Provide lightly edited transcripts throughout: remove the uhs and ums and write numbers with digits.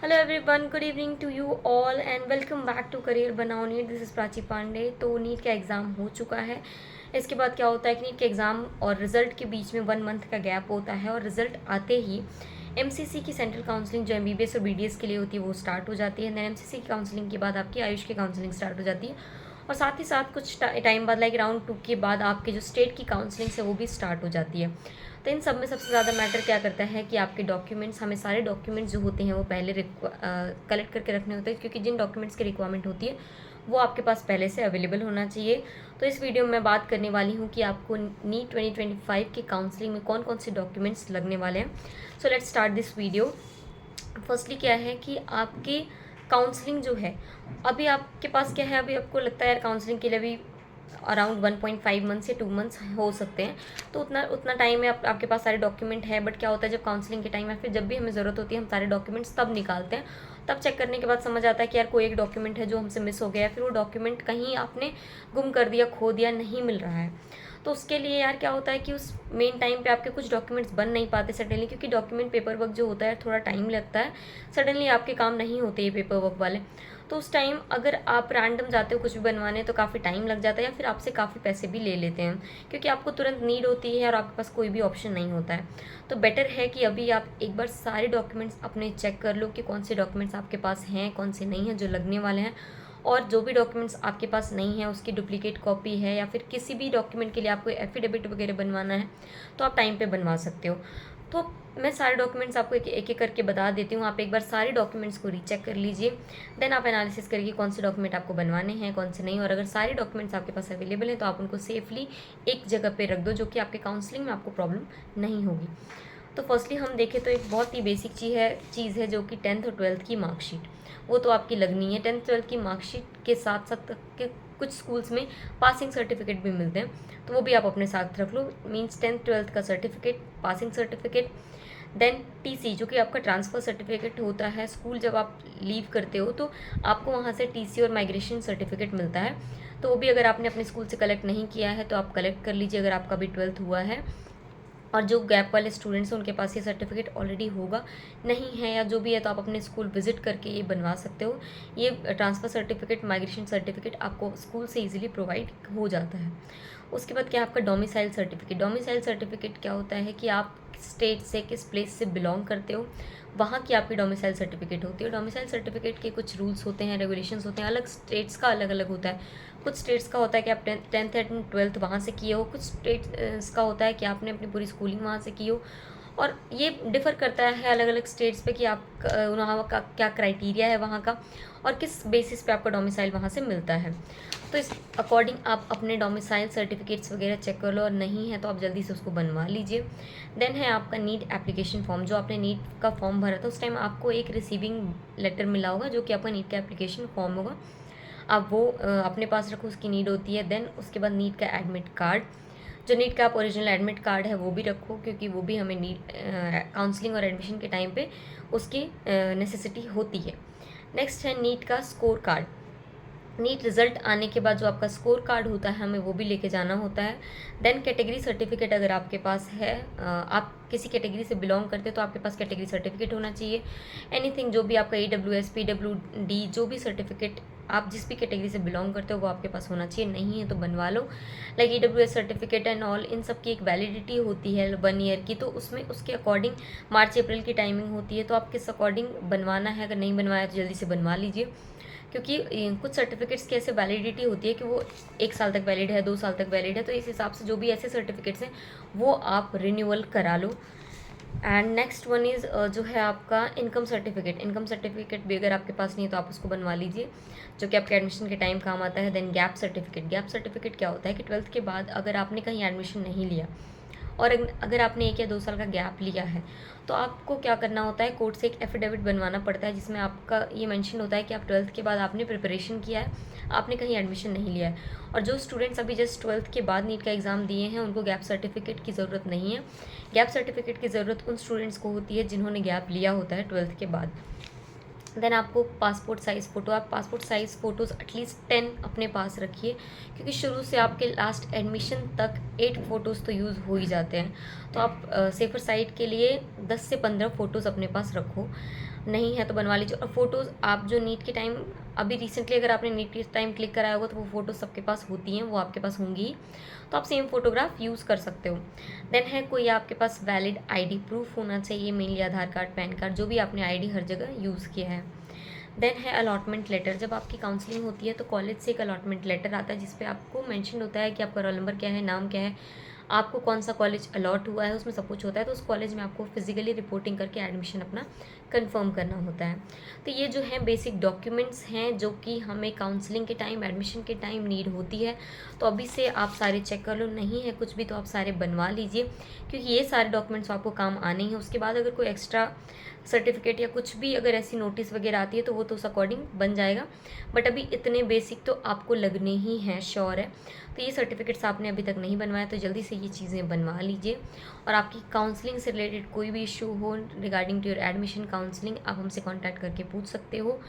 Hello everyone, good evening to you all and welcome back to career बनाओ NEET. This is Prachi Pandey. तो NEET का exam हो चुका है। इसके बाद क्या होता है कि नीट के एग्ज़ाम और रिज़ल्ट के बीच में 1 मंथ का गैप होता है और रिज़ल्ट आते ही एमसीसी की सेंट्रल काउंसलिंग जो एमबीबीएस और बीडीएस के लिए होती है वो स्टार्ट हो जाती है। देन एमसीसी की काउंसलिंग के बाद आपकी आयुष की काउंसलिंग स्टार्ट हो जाती है और साथ ही साथ कुछ टाइम बाद लाइक राउंड 2 के बाद आपके जो स्टेट की काउंसलिंग है वो भी स्टार्ट हो जाती है। तो इन सब में सबसे ज़्यादा मैटर क्या करता है कि आपके डॉक्यूमेंट्स, हमें सारे डॉक्यूमेंट्स जो होते हैं वो पहले कलेक्ट करके रखने होते हैं, क्योंकि जिन डॉक्यूमेंट्स की रिक्वायरमेंट होती है वो आपके पास पहले से अवेलेबल होना चाहिए। तो इस वीडियो में मैं बात करने वाली हूँ कि आपको नीट 2025 की काउंसलिंग में कौन कौन से डॉक्यूमेंट्स लगने वाले हैं। So let's start this video. Firstly क्या है कि आपकी काउंसलिंग जो है, अभी आपके पास क्या है, अभी आपको लगता है यार काउंसलिंग के लिए अभी अराउंड 1.5 मंथ्स या 2 मंथ्स हो सकते हैं। तो उतना उतना टाइम है, आपके पास सारे डॉक्यूमेंट है। बट क्या होता है, जब काउंसलिंग के टाइम या फिर जब भी हमें ज़रूरत होती है हम सारे डॉक्यूमेंट्स तब निकालते हैं। तब चेक करने के बाद समझ आता है कि यार कोई एक डॉक्यूमेंट है जो हमसे मिस हो गया है, फिर वो डॉक्यूमेंट कहीं आपने गुम कर दिया, खो दिया, नहीं मिल रहा है। तो उसके लिए यार क्या होता है कि उस मेन टाइम पे आपके कुछ डॉक्यूमेंट्स बन नहीं पाते सडनली, क्योंकि डॉक्यूमेंट पेपर वर्क जो होता है थोड़ा टाइम लगता है। सडनली आपके काम नहीं होते ये पेपर वर्क वाले। तो उस टाइम अगर आप रैंडम जाते हो कुछ भी बनवाने तो काफ़ी टाइम लग जाता है या फिर आपसे काफ़ी पैसे भी ले लेते हैं, क्योंकि आपको तुरंत नीड होती है और आपके पास कोई भी ऑप्शन नहीं होता है। तो बेटर है कि अभी आप एक बार सारे डॉक्यूमेंट्स अपने चेक कर लो कि कौन से डॉक्यूमेंट्स आपके पास हैं, कौन से नहीं हैं जो लगने वाले हैं। और जो भी डॉक्यूमेंट्स आपके पास नहीं है उसकी डुप्लीकेट कॉपी है या फिर किसी भी डॉक्यूमेंट के लिए आपको एफिडेविट वगैरह बनवाना है तो आप टाइम पे बनवा सकते हो। तो मैं सारे डॉक्यूमेंट्स आपको एक एक करके बता देती हूँ। आप एक बार सारे डॉक्यूमेंट्स को रीचेक कर लीजिए। देन आप एनालिसिस करिए कौन से डॉक्यूमेंट आपको बनवाने हैं, कौन से नहीं। और अगर सारे डॉक्यूमेंट्स आपके पास अवेलेबल हैं तो आप उनको सेफली एक जगह पे रख दो, जो कि आपके काउंसलिंग में आपको प्रॉब्लम नहीं होगी। तो फर्स्टली हम देखें तो एक बहुत ही बेसिक चीज़ है जो कि 10th और 12th की मार्कशीट, वो तो आपकी लगनी है। 10th 12th की मार्कशीट के साथ साथ के कुछ स्कूल्स में पासिंग सर्टिफिकेट भी मिलते हैं, तो वो भी आप अपने साथ रख लो। मीन्स 10th 12th का certificate, passing certificate, then TC जो कि आपका ट्रांसफ़र सर्टिफिकेट होता है। स्कूल जब आप लीव करते हो तो आपको वहाँ से टीसी और माइग्रेशन सर्टिफिकेट मिलता है, तो वो भी अगर आपने अपने स्कूल से कलेक्ट नहीं किया है तो आप कलेक्ट कर लीजिए अगर आपका भी 12th हुआ है। और जो गैप वाले स्टूडेंट्स हैं उनके पास ये सर्टिफिकेट ऑलरेडी होगा, नहीं है या जो भी है तो आप अपने स्कूल विजिट करके ये बनवा सकते हो। ये ट्रांसफ़र सर्टिफिकेट, माइग्रेशन सर्टिफिकेट आपको स्कूल से इजीली प्रोवाइड हो जाता है। उसके बाद क्या आपका डोमिसाइल सर्टिफिकेट। डोमिसाइल सर्टिफिकेट क्या होता है कि आप स्टेट से, किस प्लेस से बिलोंग करते हो, वहाँ की आपकी डोमिसाइल सर्टिफिकेट होती है। डोमिसाइल सर्टिफिकेट के कुछ रूल्स होते हैं, रेगुलेशंस होते हैं, अलग स्टेट्स का अलग अलग होता है। कुछ स्टेट्स का होता है कि आप 10th एंड 12th वहाँ से किए हो, कुछ स्टेट्स का होता है कि आपने अपनी पूरी स्कूलिंग वहाँ से की हो। और ये डिफ़र करता है अलग अलग स्टेट्स पे कि आप वहाँ का क्या क्राइटेरिया है वहाँ का और किस बेसिस पे आपका डोमिसाइल वहाँ से मिलता है। तो इस अकॉर्डिंग आप अपने डोमिसाइल सर्टिफिकेट्स वगैरह चेक कर लो, और नहीं है तो आप जल्दी से उसको बनवा लीजिए। देन है आपका नीट एप्लीकेशन फॉर्म। जो आपने नीट का फॉर्म भरा था उस टाइम आपको एक रिसीविंग लेटर मिला होगा जो कि आपका नीट का एप्लीकेशन फॉर्म होगा। आप वो अपने पास रखो, उसकी नीड होती है। देन उसके बाद नीट का एडमिट कार्ड, जो नीट का आप ओरिजिनल एडमिट कार्ड है वो भी रखो, क्योंकि वो भी हमें नीट काउंसलिंग और एडमिशन के टाइम पे उसकी नेसेसिटी होती है। नेक्स्ट है नीट का स्कोर कार्ड। नीट रिजल्ट आने के बाद जो आपका स्कोर कार्ड होता है हमें वो भी लेके जाना होता है। देन कैटेगरी सर्टिफिकेट अगर आपके पास है, आप किसी कैटेगरी से बिलोंग करते हैं तो आपके पास कैटेगरी सर्टिफिकेट होना चाहिए। एनीथिंग जो भी आपका AWS PWD जो भी सर्टिफिकेट आप जिस भी कैटेगरी से बिलोंग करते हो वो आपके पास होना चाहिए, नहीं है तो बनवा लो। Like AWS certificate and all, इन सब की एक वैलिडिटी होती है 1 ईयर की, तो उसमें उसके अकॉर्डिंग मार्च अप्रैल की टाइमिंग होती है। तो आप किस अकॉर्डिंग बनवाना है, अगर नहीं बनवाया तो जल्दी से बनवा लीजिए, क्योंकि कुछ सर्टिफिकेट्स की ऐसे वैलिडिटी होती है कि वो 1 साल तक वैलिड है, 2 साल तक वैलिड है। तो इस हिसाब से जो भी ऐसे सर्टिफिकेट्स हैं वो आप रिन्यूअल करा लो। एंड नेक्स्ट वन इज़ जो है आपका इनकम सर्टिफिकेट। इनकम सर्टिफिकेट भी अगर आपके पास नहीं है तो आप उसको बनवा लीजिए, जो कि आपके एडमिशन के टाइम काम आता है। Then gap certificate. Gap certificate क्या होता है कि 12th के बाद अगर आपने कहीं एडमिशन नहीं लिया और अगर आपने 1 या 2 साल का गैप लिया है तो आपको क्या करना होता है, कोर्ट से एक एफिडेविट बनवाना पड़ता है जिसमें आपका ये मेंशन होता है कि आप 12th के बाद आपने प्रिपरेशन किया है, आपने कहीं एडमिशन नहीं लिया है। और जो स्टूडेंट्स अभी जस्ट 12th के बाद नीट का एग्ज़ाम दिए हैं उनको गैप सर्टिफिकेट की ज़रूरत नहीं है। गैप सर्टिफिकेट की ज़रूरत उन स्टूडेंट्स को होती है जिन्होंने गैप लिया होता है 12th के बाद। देन आपको पासपोर्ट साइज़ फ़ोटो, आप पासपोर्ट साइज़ फ़ोटोज़ एटलीस्ट 10 अपने पास रखिए, क्योंकि शुरू से आपके लास्ट एडमिशन तक 8 फ़ोटोज़ तो यूज़ हो ही जाते हैं। तो आप सेफ़र साइड के लिए 10 से 15 फ़ोटोज़ अपने पास रखो, नहीं है तो बनवा लीजिए। और फ़ोटोज़ आप जो नीट के टाइम, अभी रिसेंटली अगर आपने नीट के टाइम क्लिक कराया होगा तो वो फ़ोटोज़ सबके पास होती हैं, वो आपके पास होंगी ही, तो आप सेम फ़ोटोग्राफ यूज़ कर सकते हो। देन है कोई आपके पास वैलिड आईडी प्रूफ होना चाहिए, मेनली आधार कार्ड, पैन कार्ड, जो भी आपने आईडी हर जगह यूज़ किया है। देन है अलॉटमेंट लेटर। जब आपकी काउंसलिंग होती है तो कॉलेज से एक अलॉटमेंट लेटर आता है, जिस पे आपको मेंशन होता है कि आपका रोल नंबर क्या है, नाम क्या है, आपको कौन सा कॉलेज अलॉट हुआ है, उसमें सब कुछ होता है। तो उस कॉलेज में आपको फिजिकली रिपोर्टिंग करके एडमिशन अपना कंफर्म करना होता है। तो ये जो है बेसिक डॉक्यूमेंट्स हैं जो कि हमें काउंसलिंग के टाइम, एडमिशन के टाइम नीड होती है। तो अभी से आप सारे चेक कर लो, नहीं है कुछ भी तो आप सारे बनवा लीजिए, क्योंकि ये सारे डॉक्यूमेंट्स आपको काम आने ही हैं। उसके बाद अगर कोई एक्स्ट्रा सर्टिफिकेट या कुछ भी अगर ऐसी नोटिस वगैरह आती है तो वो तो उस अकॉर्डिंग बन जाएगा, बट अभी इतने बेसिक तो आपको लगने ही हैं, श्योर है। तो ये सर्टिफिकेट्स आपने अभी तक नहीं बनवाया तो जल्दी से ये चीज़ें बनवा लीजिए। और आपकी काउंसलिंग से रिलेटेड कोई भी इशू हो regarding to your admission counselling, आप हमसे कॉन्टैक्ट करके पूछ सकते हो।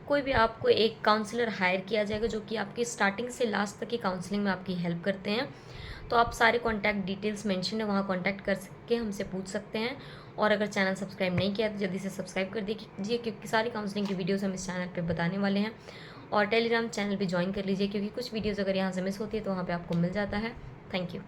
कोई भी आपको एक काउंसलर हायर किया जाएगा जो कि आपकी स्टार्टिंग से लास्ट तक की काउंसलिंग में आपकी हेल्प करते हैं। तो आप सारे कॉन्टैक्ट डिटेल्स मेंशन है, वहाँ कॉन्टैक्ट कर के हमसे पूछ सकते हैं। और अगर चैनल सब्सक्राइब नहीं किया तो जल्दी से सब्सक्राइब कर दीजिए, क्योंकि सारी काउंसलिंग की वीडियोस हम इस चैनल पे बताने वाले हैं। और टेलीग्राम चैनल भी ज्वाइन कर लीजिए, क्योंकि कुछ वीडियोस अगर यहाँ से मिस होती है तो वहाँ पे आपको मिल जाता है। Thank you.